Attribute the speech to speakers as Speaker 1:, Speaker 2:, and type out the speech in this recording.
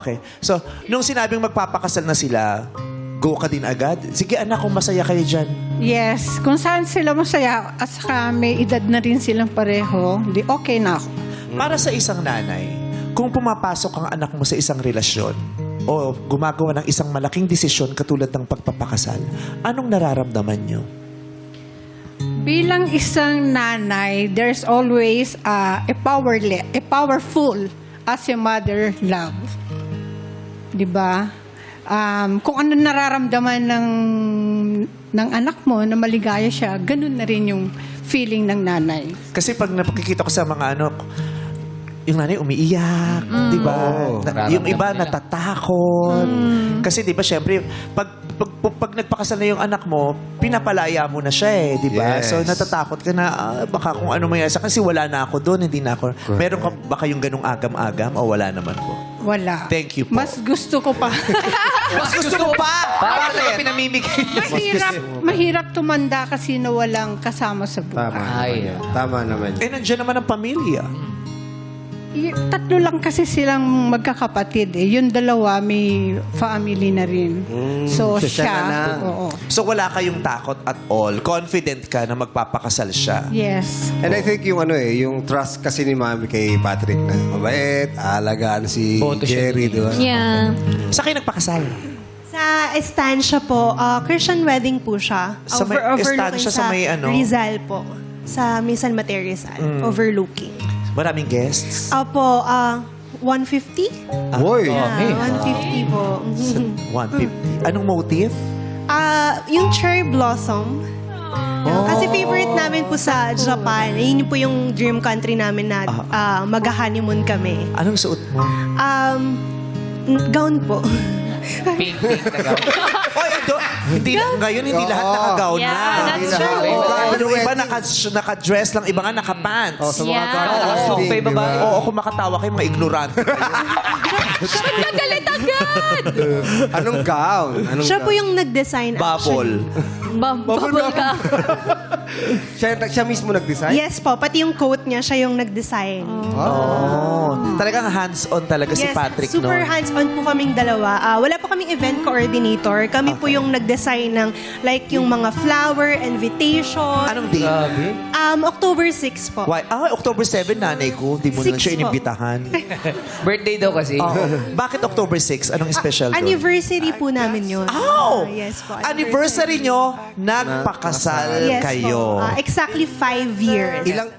Speaker 1: Okay. So, nung sinabing magpapakasal na sila, go ka din agad? Sige anak, kung masaya kayo dyan.
Speaker 2: Yes, kung saan sila masaya at saka may edad na rin silang pareho, di okay na ako.
Speaker 1: Para sa isang nanay, kung pumapasok ang anak mo sa isang relasyon o gumagawa ng isang malaking desisyon katulad ng pagpapakasal, anong nararamdaman nyo?
Speaker 2: Bilang isang nanay, there's always a powerful as a mother love. 'Di ba? Kung ano nararamdaman ng anak mo na maligaya siya, ganun na rin yung feeling ng nanay.
Speaker 1: Kasi pag napakikita ko sa mga yung nanay umiiyak, di ba? Yung iba natatakot. Kasi di ba, syempre, pag nagpakasal na yung anak mo, pinapalaya mo na siya di ba?
Speaker 3: Yes.
Speaker 1: So natatakot ka na, baka kung ano mangyari kasi wala na ako doon, hindi na ako. Meron ka ba kayong ganung agam-agam o wala naman po?
Speaker 2: Wala.
Speaker 1: Thank you po.
Speaker 2: Mas gusto ko pa.
Speaker 1: Mas gusto mo pa? Bakit? Pinamimigay.
Speaker 2: mahirap tumanda kasi na walang kasama sa buhay.
Speaker 3: Tama naman.
Speaker 1: Nandiyan naman ang pamilya.
Speaker 2: Tatlo lang kasi silang magkakapatid Yung dalawa may family na rin. So siya, oo.
Speaker 1: So wala kayong takot at all? Confident ka na magpapakasal siya?
Speaker 2: Yes.
Speaker 3: And I think yung trust kasi ni Mami kay Patrick na mabait, alagaan si Jerry, di ba?
Speaker 4: Yeah.
Speaker 1: Sa kayo nagpakasal?
Speaker 5: Sa estancia po, Christian wedding po siya.
Speaker 1: Sa may
Speaker 5: Overlooking
Speaker 1: estancia sa may ano?
Speaker 5: Rizal po. Sa may San Mateo Rizal. Overlooking.
Speaker 1: Maraming guests?
Speaker 5: Opo, 150?
Speaker 3: Uy!
Speaker 5: Yeah, 150 po.
Speaker 1: 150. Anong motive?
Speaker 5: Yung cherry blossom. Kasi favorite namin po sa Japan. Yun po yung dream country namin na mag-honeymoon kami.
Speaker 1: Anong suot mo?
Speaker 5: Gown po.
Speaker 4: Pink na gawin.
Speaker 1: Hindi ngayon, hindi lahat nakagaw na.
Speaker 4: Yeah, that's true.
Speaker 1: Yung iba naka-dress lang, iba nga naka-pants.
Speaker 3: Sa mga
Speaker 4: Yeah.
Speaker 3: garden wedding, di ba?
Speaker 1: Oo, kung makatawa kayo, mga ignorante.
Speaker 4: Nagalit agad!
Speaker 3: Anong gown?
Speaker 5: Siya po yung nag-design
Speaker 1: Bubble.
Speaker 4: Bubble ka.
Speaker 3: Siya mismo nag-design?
Speaker 5: Yes po, pati yung coat niya, siya yung nag-design.
Speaker 1: Talagang hands-on talaga si Patrick, no?
Speaker 5: super hands-on po kaming dalawa. Wala po kaming event coordinator. Kami po yung nag-design ng like yung mga flower, invitation.
Speaker 1: Anong date?
Speaker 5: October 6 po.
Speaker 1: Why? October 7, nanay ko. Hindi mo na
Speaker 5: 6
Speaker 1: siya
Speaker 5: po.
Speaker 1: inimbitahan.
Speaker 6: Birthday daw kasi.
Speaker 1: Bakit October 6? Anong special doon?
Speaker 5: Anniversary po namin yun.
Speaker 1: Yes
Speaker 5: po.
Speaker 1: Anniversary nyo, nagpakasal
Speaker 5: Yes
Speaker 1: kayo.
Speaker 5: po. Exactly 5 years.
Speaker 3: Ilang